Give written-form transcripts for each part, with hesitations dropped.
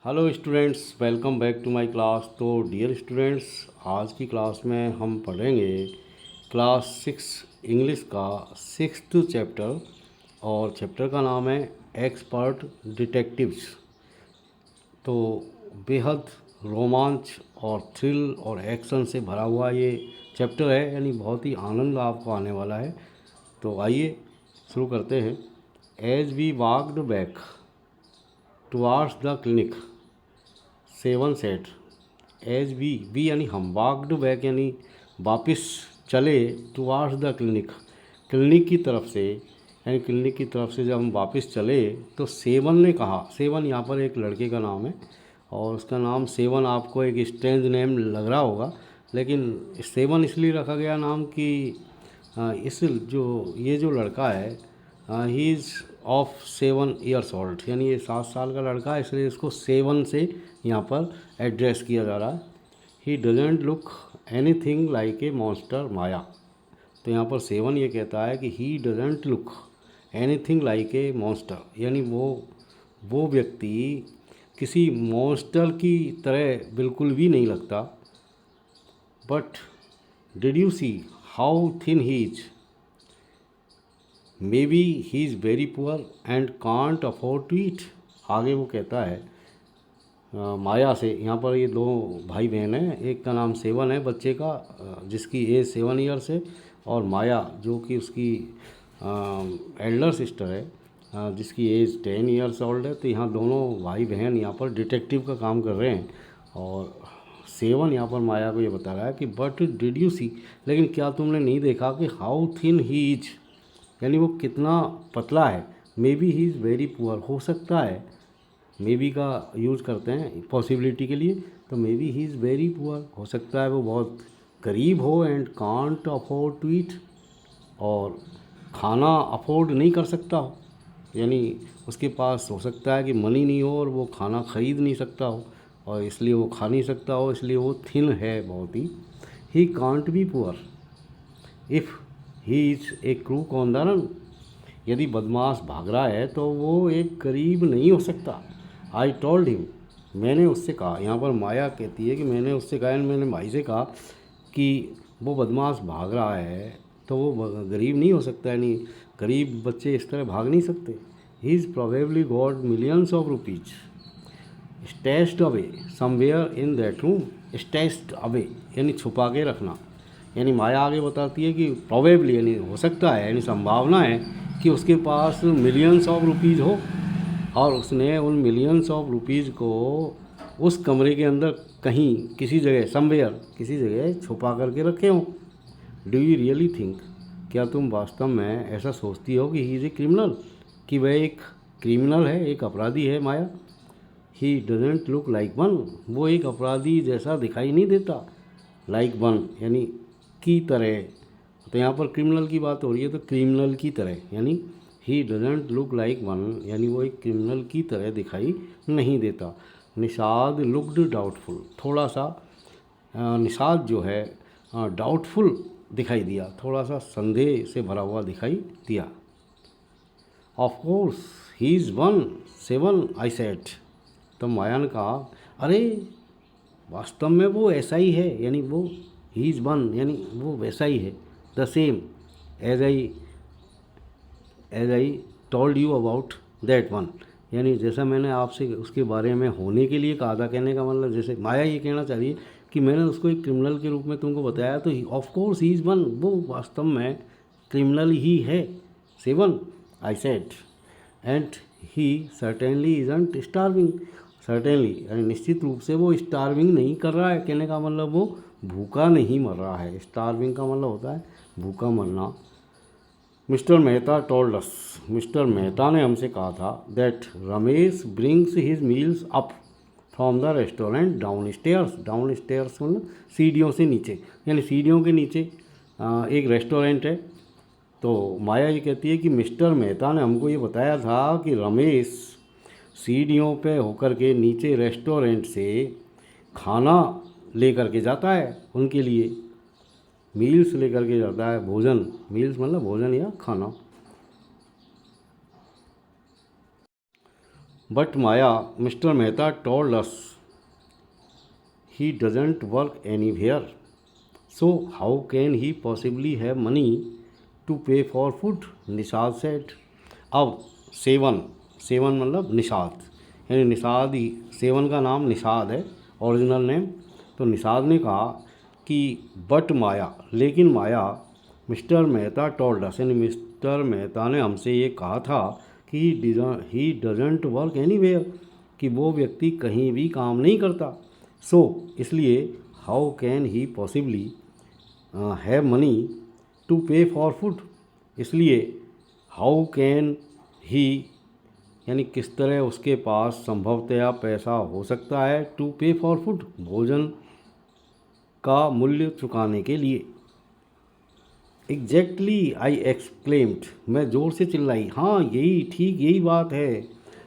Hello students, welcome back to my class. तो dear students, आज की क्लास में हम पढ़ेंगे क्लास 6 इंग्लिश का 6th चैप्टर और चैप्टर का नाम है एक्सपर्ट डिटेक्टिव्स। तो बेहद रोमांच और थ्रिल और एक्शन से भरा हुआ ये चैप्टर है, यानी बहुत ही आनंद आपको आने वाला है। तो आइए शुरू करते हैं। As we walked back towards the clinic, Seven said as we यानी हम, वॉक्ड बैक यानी वापस चले, टुवार्ड्स द क्लिनिक क्लिनिक की तरफ से, यानी क्लिनिक की तरफ से जब हम वापस चले तो सेवन ने कहा। सेवन यहाँ पर एक लड़के का नाम है और उसका नाम सेवन आपको एक स्ट्रेंज नेम लग रहा होगा, लेकिन सेवन इसलिए रखा गया नाम कि इस ये जो लड़का है, he is of 7 years old, यानी ये 7 साल का लड़का है, इसलिए इसको सेवन से यहाँ पर एड्रेस किया जा रहा है। He doesn't look anything like a monster Maya. तो यहाँ पर सेवन ये कहता है कि he doesn't look anything like a monster, यानी वो व्यक्ति किसी मॉन्स्टर की तरह बिल्कुल भी नहीं लगता। But did you see how thin he is, maybe he is very poor and can't afford to eat. आगे वो कहता है माया से, यहाँ पर ये दो भाई बहन हैं, एक का नाम सेवन है बच्चे का, जिसकी एज 7 ईयर्स है, और माया जो कि उसकी एल्डर सिस्टर है, जिसकी एज 10 ईयर्स ओल्ड है। तो यहाँ दोनों भाई बहन यहाँ पर डिटेक्टिव का काम कर रहे हैं और सेवन यहाँ पर माया को ये बता रहा है कि बट डिड यू सी, लेकिन क्या तुमने नहीं देखा कि हाउ थिन ही इज, यानी वो कितना पतला है। May be he is very poor, हो सकता है, मे बी का यूज़ करते हैं पॉसिबिलिटी के लिए, तो maybe he is very poor, हो सकता है वो बहुत गरीब हो, and can't afford to eat, और खाना अफोर्ड नहीं कर सकता हो, यानी उसके पास हो सकता है कि मनी नहीं हो और वो खाना ख़रीद नहीं सकता हो और इसलिए वो खा नहीं सकता हो, इसलिए वो थिन है बहुत he can't be poor if he is a crook on the run, यदि बदमाश भाग रहा है तो वो एक गरीब नहीं हो सकता। आई टोल्ड हिम, मैंने उससे कहा, यहाँ पर माया कहती है कि मैंने उससे कहा, मैंने भाई से कहा कि वो बदमाश भाग रहा है तो वो गरीब नहीं हो सकता, यानी गरीब बच्चे इस तरह भाग नहीं सकते। He is probably got millions of rupees stashed away somewhere in that room. Stashed away यानी छुपा के रखना, यानी माया आगे बताती है कि प्रोबेबली यानी हो सकता है, यानी संभावना है कि उसके पास मिलियंस ऑफ रुपीज़ हो और उसने उन मिलियंस ऑफ रुपीज़ को उस कमरे के अंदर कहीं किसी जगह, समवेयर किसी जगह छुपा करके रखे हों। डू यू रियली थिंक, क्या तुम वास्तव में ऐसा सोचती हो कि ही इज़ ए क्रिमिनल, कि वह एक क्रिमिनल है, एक अपराधी है Maya. He doesn't look like one, वो एक अपराधी जैसा दिखाई नहीं देता। लाइक वन यानी की तरह, तो यहाँ पर क्रिमिनल की बात हो रही है, तो क्रिमिनल की तरह, यानी ही डजेंट लुक लाइक वन, यानी वो एक क्रिमिनल की तरह दिखाई नहीं देता। निषाद लुक्ड डाउटफुल, थोड़ा सा निषाद जो है डाउटफुल दिखाई दिया, थोड़ा सा संदेह से भरा हुआ दिखाई दिया। Of course he is one seven I said, तो माया ने कहा, अरे वास्तव में वो ऐसा ही है, यानी वो ही इज़ वन यानी वो वैसा ही है, the same as I told you about that one, यानी जैसा मैंने आपसे उसके बारे में होने के लिए कहा था। कहने का मतलब जैसे माया ये कहना चाह रही है कि मैंने उसको एक क्रिमिनल के रूप में तुमको बताया, तो of course he is one, वो वास्तव में क्रिमिनल ही है, seven I said, and he certainly isn't starving, certainly यानी निश्चित रूप से वो स्टार्विंग नहीं कर रहा है, कहने का मतलब वो भूखा नहीं मर रहा है। स्टार्विंग का मतलब होता है भूखा मरना। Mister Mehta told us, mister Mehta ने हमसे कहा था that Ramesh brings his meals up from the restaurant down stairs, down stairs मतलब सीढ़ियों से नीचे, यानी सीढ़ियों के नीचे एक रेस्टोरेंट है। तो माया ये कहती है कि मिस्टर मेहता ने हमको ये बताया था कि रमेश सीढ़ियों पे होकर के नीचे रेस्टोरेंट से खाना लेकर के जाता है, उनके लिए मील्स लेकर के जाता है, भोजन, मील्स मतलब भोजन या खाना। But Maya mister Mehta told us he doesn't work anywhere, so how can he possibly have money to pay for food, Nishad सेठ। अब सेवन, सेवन मतलब निषाद, यानी निषाद ही, सेवन का नाम निषाद है ओरिजिनल नेम। तो निषाद ने कहा कि बट माया, लेकिन माया मिस्टर मेहता टोल्ड अस, यानी मिस्टर मेहता ने हमसे ये कहा था कि ही डजंट वर्क एनीवेयर, कि वो व्यक्ति कहीं भी काम नहीं करता। सो इसलिए how can he possibly have money to pay for food, इसलिए हाउ कैन ही, यानी किस तरह उसके पास संभवतया पैसा हो सकता है, टू पे फॉर फूड, भोजन का मूल्य चुकाने के लिए। एग्जैक्टली आई एक्सक्लेम्ड, मैं ज़ोर से चिल्लाई, हाँ यही ठीक, यही बात है।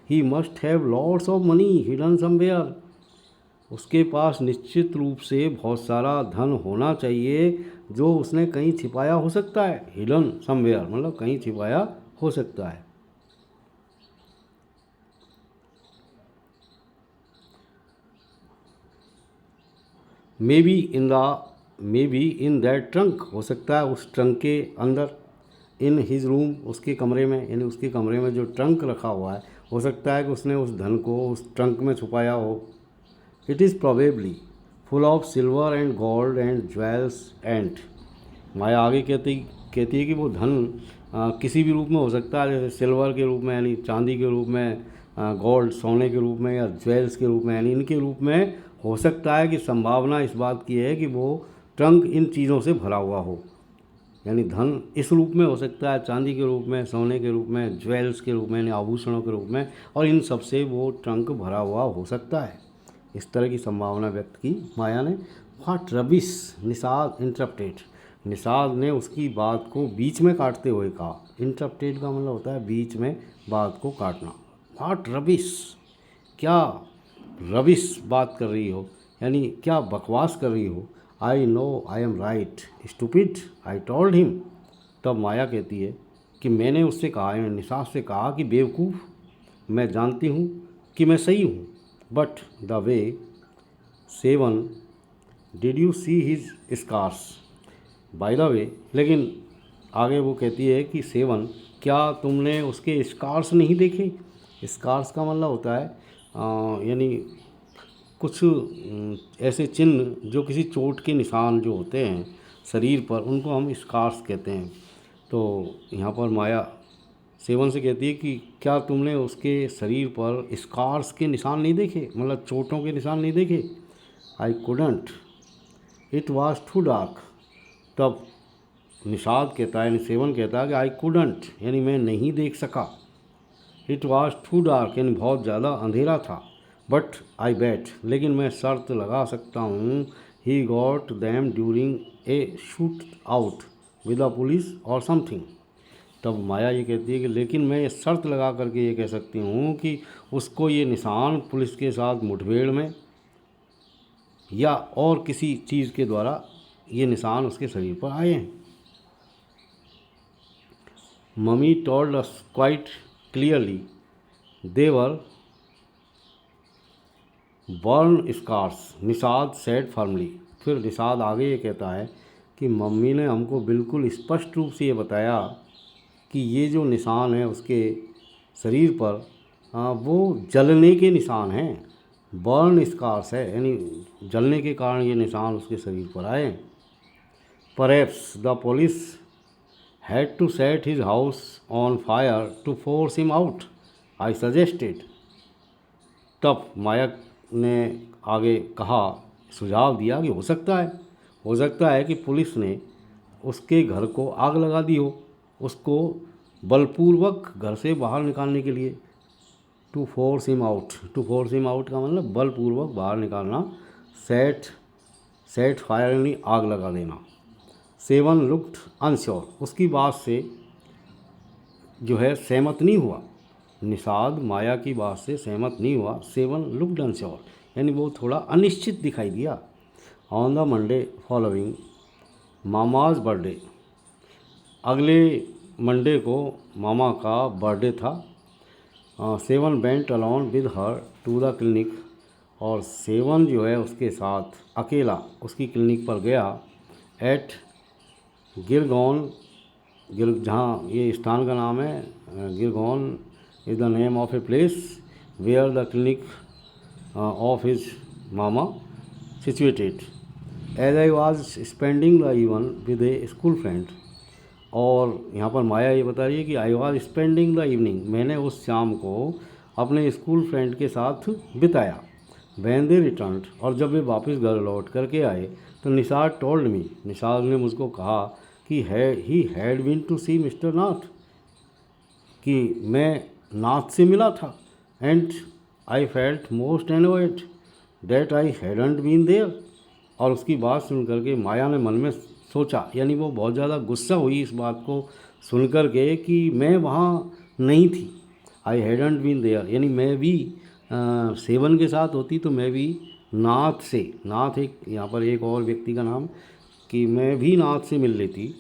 He must have lots of money hidden somewhere, उसके पास निश्चित रूप से बहुत सारा धन होना चाहिए जो उसने कहीं छिपाया हो सकता है। हिडन समवेयर मतलब कहीं छिपाया हो सकता है। May be in that trunk, हो सकता है उस ट्रंक के अंदर। इन हिज रूम, उसके कमरे में, यानी उसके कमरे में जो ट्रंक रखा हुआ है, हो सकता है कि उसने उस धन को उस ट्रंक में छुपाया हो। It is probably full of silver and gold and jewels and, Maya आगे कहती है कि वो धन किसी भी रूप में हो सकता है, जैसे सिल्वर के रूप में यानी चांदी के रूप में, गोल्ड सोने के रूप में, या ज्वेल्स के रूप में यानी इनके रूप में हो सकता है। कि संभावना इस बात की है कि वो ट्रंक इन चीज़ों से भरा हुआ हो, यानी धन इस रूप में हो सकता है, चांदी के रूप में, सोने के रूप में, ज्वेल्स के रूप में यानी आभूषणों के रूप में, और इन सब से वो ट्रंक भरा हुआ हो सकता है। इस तरह की संभावना व्यक्त की माया ने। What rubbish, Nishad interrupted, Nishad ने उसकी बात को बीच में काटते हुए कहा। इंटरप्टेड का मतलब होता है बीच में बात को काटना। व्हाट रबिश, क्या रबिश बात कर रही हो, यानी क्या बकवास कर रही हो। I know I am right stupid I told him, तब माया कहती है कि मैंने उससे कहा, निषाद से कहा कि बेवकूफ़, मैं जानती हूँ कि मैं सही हूँ। But the way Seven did you see his scars, by the way, लेकिन आगे वो कहती है कि सेवन, क्या तुमने उसके स्कार्स नहीं देखे। स्कार्स का मतलब होता है यानी कुछ ऐसे चिन्ह जो किसी चोट के निशान जो होते हैं शरीर पर, उनको हम स्कार्स कहते हैं। तो यहाँ पर माया सेवन से कहती है कि क्या तुमने उसके शरीर पर स्कार्स के निशान नहीं देखे, मतलब चोटों के निशान नहीं देखे। I couldn't, it was too dark, तब निषाद कहता है, यानी सेवन कहता है कि आई कुडंट, यानी मैं नहीं देख सका। इट वॉज टू डार्क, यानी बहुत ज़्यादा अंधेरा था। बट आई बैट, लेकिन मैं शर्त लगा सकता हूँ, he got them during a shoot out with the police और समथिंग। तब माया ये कहती है कि लेकिन मैं ये शर्त लगा करके ये कह सकती हूँ कि उसको ये निशान पुलिस के साथ मुठभेड़ में या और किसी चीज़ के द्वारा ये निशान उसके शरीर पर आए हैं। Mummy told us quite clearly they were burn scars, Nishad said firmly. फिर निषाद आगे ये कहता है कि मम्मी ने हमको बिल्कुल स्पष्ट रूप से ये बताया कि ये जो निशान है उसके शरीर पर वो जलने के निशान हैं, बर्न स्कार्स है, यानी जलने के कारण ये निशान उसके शरीर पर आए। Perhaps the police had to set his house on fire to force him out, I suggested. तब माया ने आगे कहा, सुझाव दिया कि हो सकता है कि पुलिस ने उसके घर को आग लगा दी हो, उसको बलपूर्वक घर से बाहर निकालने के लिए। टू फोर्स हिम आउट का मतलब बलपूर्वक बाहर निकालना। सेट फायर यानी आग लगा देना। सेवन लुक्ड अनश्योर, उसकी बात से जो है सहमत नहीं हुआ। निषाद माया की बात से सहमत नहीं हुआ। सेवन लुक्ड अनश्योर, यानी वो थोड़ा अनिश्चित दिखाई दिया। On the Monday following mama's birthday, अगले मंडे को मामा का बर्थडे था। Seven went alone with her to the clinic, और सेवन जो है उसके साथ अकेला उसकी क्लिनिक पर गया। एट गिरगोन, जहाँ ये स्थान का नाम है, Girgaon is the name of a place where the clinic of his mama situated. As I was spending the even with a school friend, और यहाँ पर माया ये बता रही है कि I was spending the evening, मैंने उस शाम को अपने स्कूल फ्रेंड के साथ बिताया। वैन दे रिटर्न, और जब वे वापस घर लौट करके आए तो निसार टोल्ड मी, निसार ने मुझको कहा कि he had been to see mister Nath, कि मैं नाथ से मिला था। And I felt most annoyed that I hadn't been there, और उसकी बात सुन करके माया ने मन में सोचा, यानी वो बहुत ज़्यादा गुस्सा हुई इस बात को सुन कर के कि मैं वहाँ नहीं थी। आई हैडंट बीन देयर, यानी मैं भी सेवन के साथ होती तो मैं भी नाथ से, नाथ एक यहाँ पर एक और व्यक्ति का नाम, कि मैं भी नाथ से मिल लेती।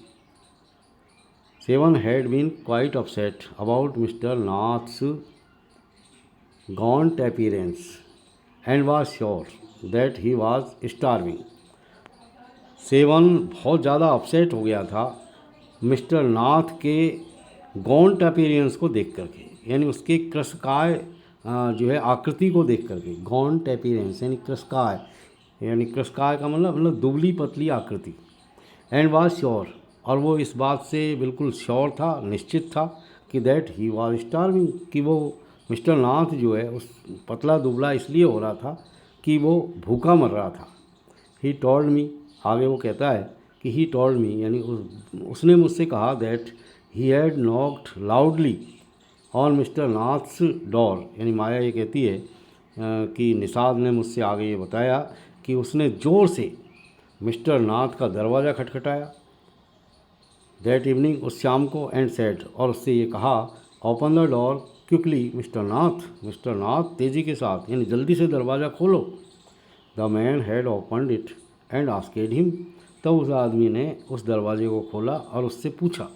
Seven had been quite upset about mister Nath's gaunt appearance and was sure that he was starving. Seven बहुत ज़्यादा अपसेट हो गया था मिस्टर नाथ के गॉन्ट अपीयरेंस को देख करके, यानी उसके कृशकाय जो है आकृति को देख करके। गॉन्ट अपीयरेंस यानी कृशकाय, यानी कृशकाय का मतलब दुबली पतली आकृति। एंड वाज श्योर, और वो इस बात से बिल्कुल श्योर था, निश्चित था कि दैट ही वाज स्टार्विंग, कि वो मिस्टर नाथ जो है उस पतला दुबला इसलिए हो रहा था कि वो भूखा मर रहा था। ही टोल्ड मी, आगे वो कहता है कि ही टोल्ड मी, यानी उसने मुझसे कहा that he had knocked loudly on mister Nath's door, यानी माया ये कहती है कि निषाद ने मुझसे आगे ये बताया कि उसने ज़ोर से मिस्टर नाथ का दरवाज़ा खटखटाया दैट इवनिंग, उस शाम को। एंड सेड, और उससे ये कहा open the door quickly mister Nath, mister Nath तेज़ी के साथ, यानी जल्दी से दरवाज़ा खोलो। The man had opened it and asked him, तब उस आदमी ने उस दरवाजे को खोला और उससे पूछा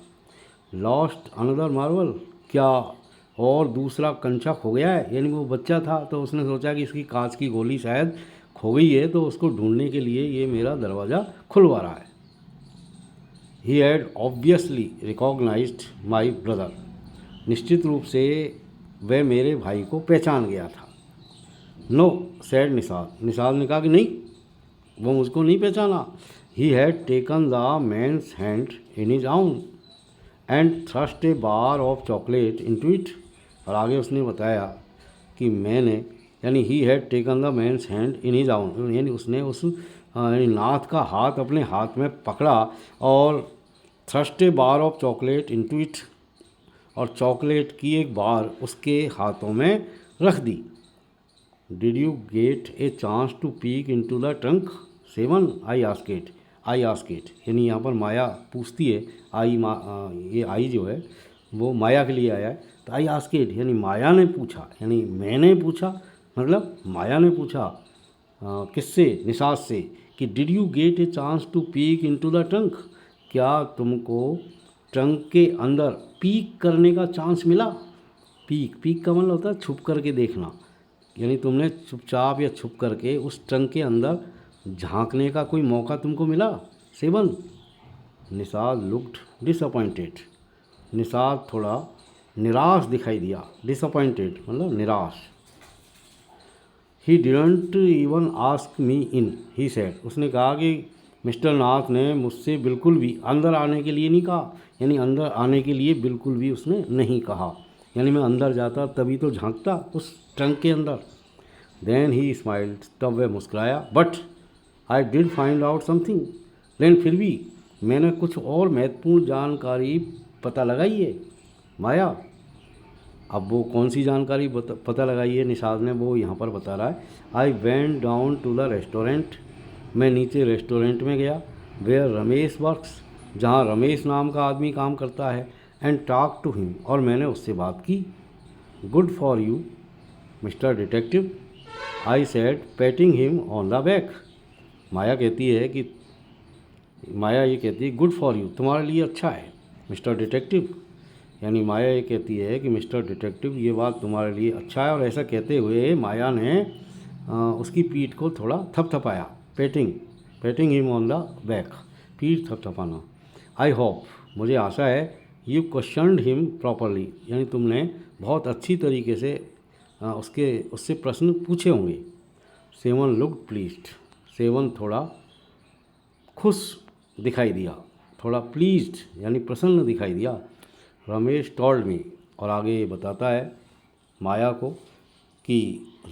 लॉस्ट अनदर मार्वल, क्या और दूसरा कंचा खो गया है, यानी वो बच्चा था तो उसने सोचा कि इसकी कांच की गोली शायद खो गई है, तो उसको ढूंढने के लिए ये मेरा दरवाज़ा खुलवा रहा है। He had obviously recognised my brother, निश्चित रूप से वह मेरे भाई को पहचान गया था। नो सैड निसाद, निसाद ने कहा कि नहीं, वो मुझको नहीं पहचाना। He had taken the man's hand in his own and thrust a bar of chocolate into it, और आगे उसने बताया कि मैंने, यानी he had taken the man's hand in his own, यानी उसने उस यानी नाथ का हाथ अपने हाथ में पकड़ा और thrust a bar of chocolate into it, और चॉकलेट की एक बार उसके हाथों में रख दी। Did you get a chance to peek into the trunk Seven, I asked, I asked, यानी यहाँ पर माया पूछती है, आई ये आई जो है वो माया के लिए आया है, तो आई आस्केट यानी माया ने पूछा, यानी मैंने पूछा, मतलब माया ने पूछा किससे, निसाद से, कि did you get a chance to peek into the trunk, क्या तुमको ट्रंक के अंदर पीक करने का चांस मिला। पीक, पीक का मतलब होता है छुप करके देखना, यानी तुमने चुपचाप या छुप करके उस ट्रंक के अंदर झांकने का कोई मौका तुमको मिला seven. Nishad looked disappointed, Nishad थोड़ा निराश दिखाई दिया, डिसअपॉइंटेड मतलब निराश। He didn't even ask me in, he said, उसने कहा कि मिस्टर नाथ ने मुझसे बिल्कुल भी अंदर आने के लिए नहीं कहा, यानी अंदर आने के लिए बिल्कुल भी उसने नहीं कहा, यानी मैं अंदर जाता तभी तो झांकता उस ट्रंक के अंदर। देन ही स्माइल्ड, तब वह मुस्कुराया, but I did find out something, लेकिन फिर भी मैंने कुछ और महत्वपूर्ण जानकारी पता लगाई है माया। अब वो कौन सी जानकारी पता लगाई है निषाद ने, वो यहाँ पर बता रहा है। I went down to the restaurant, मैं नीचे रेस्टोरेंट में गया, वेयर रमेश वर्क्स, जहाँ रमेश नाम का आदमी काम करता है, एंड टॉक टू हिम, और मैंने उससे बात की। Good for you mister detective, I said patting him on the back. Maya कहती है कि माया ये कहती है गुड फॉर यू, तुम्हारे लिए अच्छा है मिस्टर डिटेक्टिव, यानी माया ये कहती है कि मिस्टर डिटेक्टिव ये बात तुम्हारे लिए अच्छा है। और ऐसा कहते हुए माया ने उसकी पीठ को थोड़ा थपथपाया, patting him on the back, पीठ थपथपाना। आई होप, मुझे आशा है, यू क्वेश्चनड हिम प्रॉपरली, यानी तुमने बहुत अच्छी तरीके से उससे प्रश्न पूछे होंगे। सेवन लुक्ड प्लीज्ड, सेवन थोड़ा खुश दिखाई दिया, थोड़ा प्लीज्ड यानी प्रसन्न दिखाई दिया। रमेश टोल्ड मी, और आगे ये बताता है माया को कि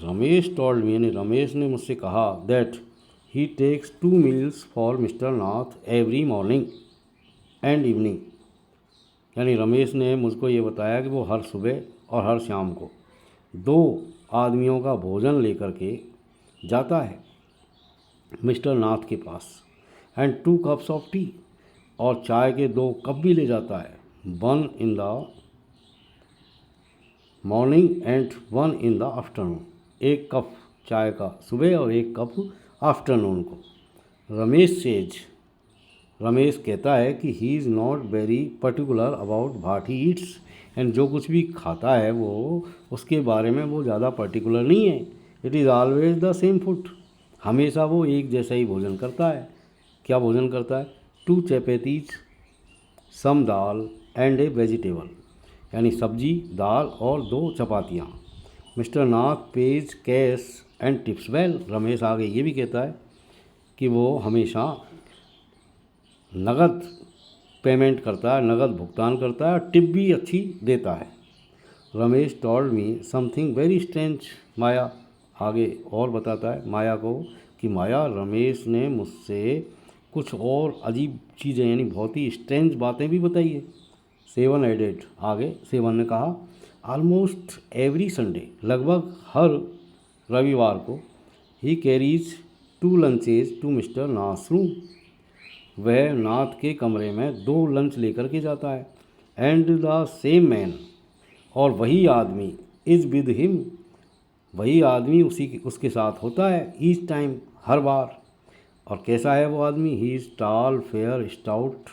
रमेश टोल्ड मी यानी रमेश ने मुझसे कहा that he takes 2 meals for mister Nath every morning and evening, यानी रमेश ने मुझको ये बताया कि वो हर सुबह और हर शाम को 2 आदमियों का भोजन लेकर के जाता है मिस्टर नाथ के पास, एंड 2 कप्स ऑफ टी, और चाय के 2 कप भी ले जाता है, 1 in the morning and 1 in the afternoon, 1 cup चाय का सुबह और 1 कप आफ्टरनून को। रमेश कहता है कि he is not very particular about what he eats, and जो कुछ भी खाता है वो उसके बारे में वो ज़्यादा पर्टिकुलर नहीं है। It is always the same food, हमेशा वो एक जैसा ही भोजन करता है। क्या भोजन करता है? 2 chapatis, some dal and a vegetable, यानी सब्जी, दाल और 2 चपातियाँ। Mister Nath pays cash and tips well, Ramesh आगे ये भी कहता है कि वो हमेशा नगद पेमेंट करता है, नगद भुगतान करता है, और टिप भी अच्छी देता है। Ramesh told me something very strange, Maya आगे और बताता है माया को कि माया, रमेश ने मुझसे कुछ और अजीब चीज़ें यानी बहुत ही स्ट्रेंज बातें भी बताई है। सेवन एडेड, आगे सेवन ने कहा, ऑलमोस्ट एवरी संडे, लगभग हर रविवार को, he carries 2 lunches to mister Nath room, वह नाथ के कमरे में 2 लंच लेकर के जाता है। एंड द सेम मैन, और वही आदमी, इज़ विद हिम, वही आदमी उसके साथ होता है, ईच टाइम, हर बार। और कैसा है वो आदमी? He is tall fair stout,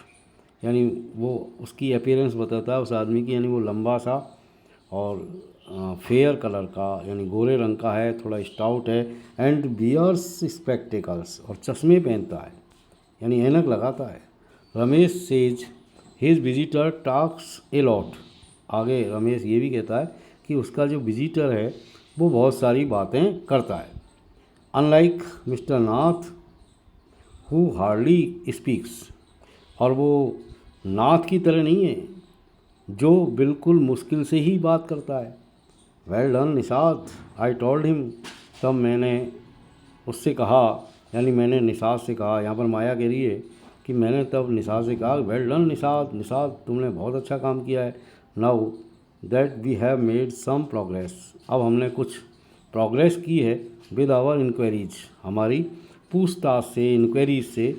यानी वो उसकी अपीयरेंस बताता है उस आदमी की, यानी वो लंबा सा और फेयर कलर का यानी गोरे रंग का है, थोड़ा स्टाउट है। एंड बियर्स स्पेक्टिकल्स, और चश्मे पहनता है यानी ऐनक लगाता है। Ramesh says his visitor talks a lot, आगे रमेश ये भी कहता है कि उसका जो विजिटर है वो बहुत सारी बातें करता है। Unlike mister Nath who hardly speaks, और वो नाथ की तरह नहीं है जो बिल्कुल मुश्किल से ही बात करता है। Well done Nishad, I told him, तब मैंने उससे कहा, यानी मैंने निषाद से कहा, यहाँ पर माया कह रही है कि मैंने तब निषाद से कहा, वेल डन निषाद तुमने बहुत अच्छा काम किया है। Now that we have made some progress, अब हमने कुछ प्रोग्रेस की है विद आवर इंक्वायरीज, हमारी पूछताछ से, इंक्वायरीज से,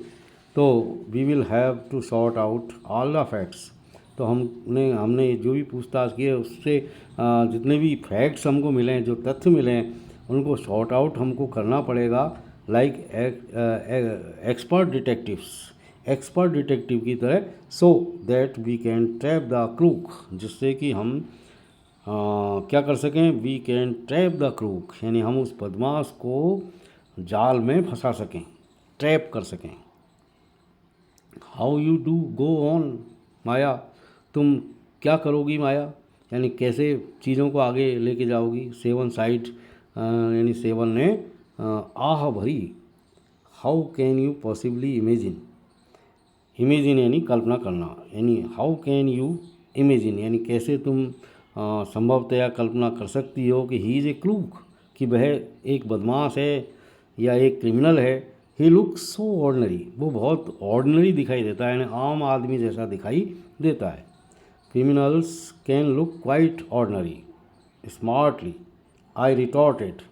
तो we will have to sort out all the facts, तो हमने जो भी पूछताछ की है उससे जितने भी फैक्ट्स हमको मिले हैं, जो तथ्य मिले हैं, उनको सॉर्ट आउट हमको करना पड़ेगा, लाइक एक्सपर्ट डिटेक्टिव की तरह, so that we can trap the crook, जिससे कि हम क्या कर सकें, we can trap the crook, यानी हम उस बदमाश को जाल में फंसा सकें, ट्रैप कर सकें। How you do go on Maya, तुम क्या करोगी माया, यानी कैसे चीज़ों को आगे लेके जाओगी। सेवन साइड, यानी सेवन ने आह भरी। How can you possibly imagine यानी कल्पना करना, यानी हाउ कैन यू इमेजिन यानी कैसे तुम संभवतया कल्पना कर सकती हो कि ही इज़ ए क्रूक, कि वह एक बदमाश है या एक क्रिमिनल है। ही लुक्स सो ऑर्डनरी, वो बहुत ऑर्डनरी दिखाई देता है, यानी आम आदमी जैसा दिखाई देता है। Criminals can look quite ordinary smartly, I retorted,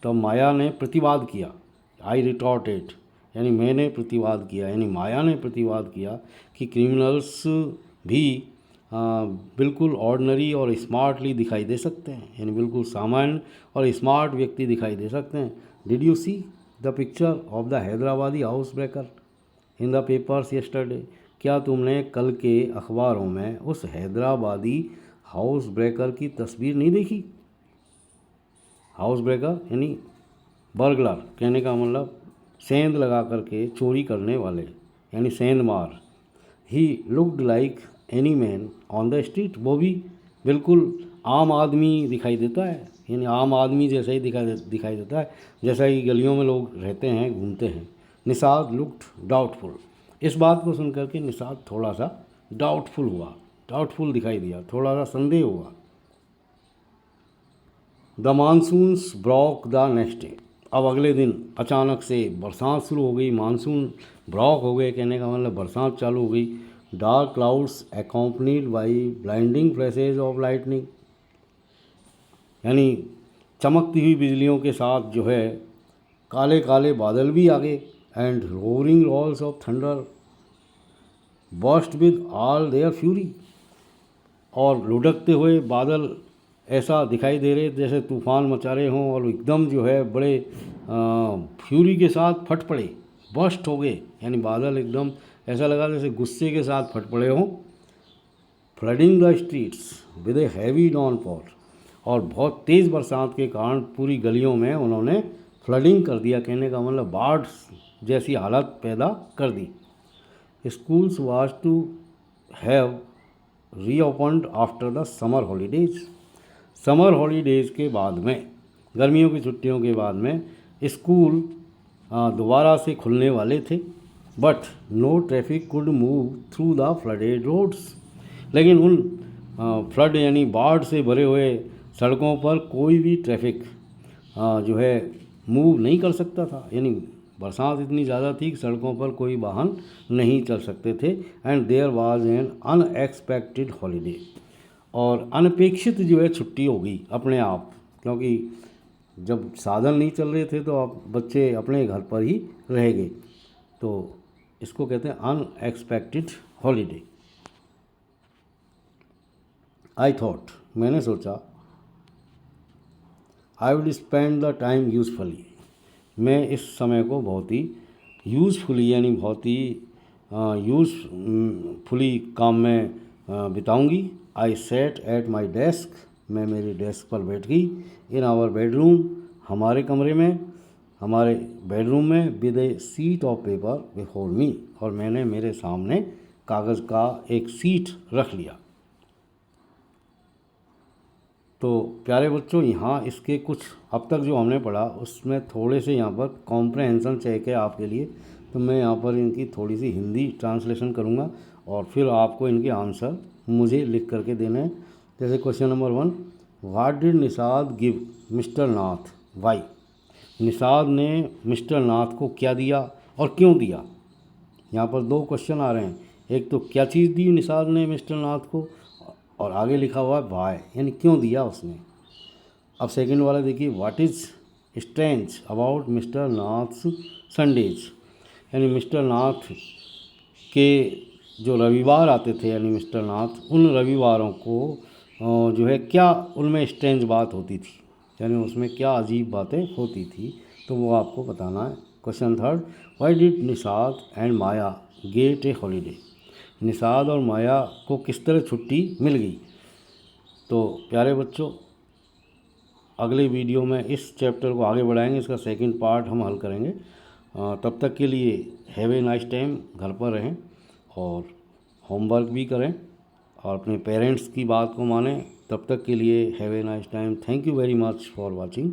तब माया ने प्रतिवाद किया, आई रिटॉर्टेड यानी मैंने प्रतिवाद किया, यानी माया ने प्रतिवाद किया कि क्रिमिनल्स भी बिल्कुल ऑर्डनरी और स्मार्टली दिखाई दे सकते हैं, यानी बिल्कुल सामान्य और स्मार्ट व्यक्ति दिखाई दे सकते हैं। Did you see the picture of the Hyderabadi house breaker in the papers yesterday, क्या तुमने कल के अखबारों में उस हैदराबादी हाउस ब्रेकर की तस्वीर नहीं देखी? हाउस ब्रेकर यानी बर्गलर, कहने का मतलब सेंध लगा करके चोरी करने वाले, यानी सेंध मार। He looked like any man on the street, वो भी बिल्कुल आम आदमी दिखाई देता है, यानी आम आदमी जैसा ही दिखाई देता है, जैसा ही गलियों में लोग रहते हैं, घूमते हैं। निषाद लुक्ड डाउटफुल, इस बात को सुनकर के निषाद थोड़ा सा डाउटफुल हुआ, डाउटफुल दिखाई दिया, थोड़ा सा संदेह हुआ। The monsoons Brock the next day, अब अगले दिन अचानक से बरसात शुरू हो गई। मानसून ब्रॉक हो गए, कहने का मतलब बरसात चालू हो गई। Dark clouds accompanied by blinding flashes of lightning, यानी चमकती हुई बिजलियों के साथ जो है काले काले बादल भी आ गए। And roaring rolls of thunder burst with all their fury, और लुढ़कते हुए बादल ऐसा दिखाई दे रहे जैसे तूफ़ान मचा रहे हों, और एकदम जो है बड़े फ्यूरी के साथ फट पड़े, बर्स्ट हो गए, यानी बादल एकदम ऐसा लगा जैसे गुस्से के साथ फट पड़े हों। Flooding the streets with a heavy downfall, और बहुत तेज़ बरसात के कारण पूरी गलियों में उन्होंने फ्लडिंग कर दिया, कहने का मतलब बाढ़ जैसी हालत पैदा कर दी। Schools was to have reopened after the summer holidays, summer holidays के बाद में, गर्मियों की छुट्टियों के बाद में स्कूल दोबारा से खुलने वाले थे। But no traffic could move through the flooded roads, लेकिन उन फ्लड यानी बाढ़ से भरे हुए सड़कों पर कोई भी ट्रैफिक जो है मूव नहीं कर सकता था, यानी बरसात इतनी ज़्यादा थी कि सड़कों पर कोई वाहन नहीं चल सकते थे। And there was an unexpected holiday, और अनपेक्षित जो है छुट्टी हो गई अपने आप, क्योंकि जब साधन नहीं चल रहे थे तो आप बच्चे अपने घर पर ही रह गए, तो इसको कहते हैं अनएक्सपेक्टेड हॉलीडे। आई थॉट, मैंने सोचा, I would spend the time usefully, मैं इस समय को बहुत ही यूज़फुली यानी बहुत ही यूज़फुली काम में बिताऊंगी। आई सेट एट माई डेस्क, मैं मेरी डेस्क पर बैठ गई। इन आवर बेडरूम, हमारे कमरे में, हमारे बेडरूम में। With A seat of paper before me, और मैंने मेरे सामने कागज़ का एक सीट रख लिया। तो प्यारे बच्चों, यहाँ इसके कुछ अब तक जो हमने पढ़ा उसमें थोड़े से यहाँ पर कॉम्प्रहेंसन चेक है आपके लिए, तो मैं यहाँ पर इनकी थोड़ी सी हिंदी ट्रांसलेशन करूँगा और फिर आपको इनके आंसर मुझे लिख करके देने हैं। जैसे question number 1, what did Nishad give mister Nath why, Nishad ने मिस्टर नाथ को क्या दिया और क्यों दिया। यहाँ पर 2 क्वेश्चन आ रहे हैं, एक तो क्या चीज़ दी निषाद ने मिस्टर नाथ को, और आगे लिखा हुआ है वाई, यानी क्यों दिया उसने। अब सेकंड वाला देखिए, what is strange about mister Nath's Sundays, यानी मिस्टर नाथ के जो रविवार आते थे, यानी मिस्टर नाथ उन रविवारों को जो है क्या उनमें स्ट्रेंज बात होती थी, यानी उसमें क्या अजीब बातें होती थी, तो वो आपको बताना है। Question 3, why did Nishad and Maya gate A holiday, Nishad और माया को किस तरह छुट्टी मिल गई। तो प्यारे बच्चों, अगले वीडियो में इस चैप्टर को आगे बढ़ाएंगे, इसका सेकंड पार्ट हम हल करेंगे। तब तक के लिए हैव ए नाइस टाइम, घर पर रहें और होमवर्क भी करें और अपने पेरेंट्स की बात को मानें। तब तक के लिए have a nice time. Thank you very much for watching.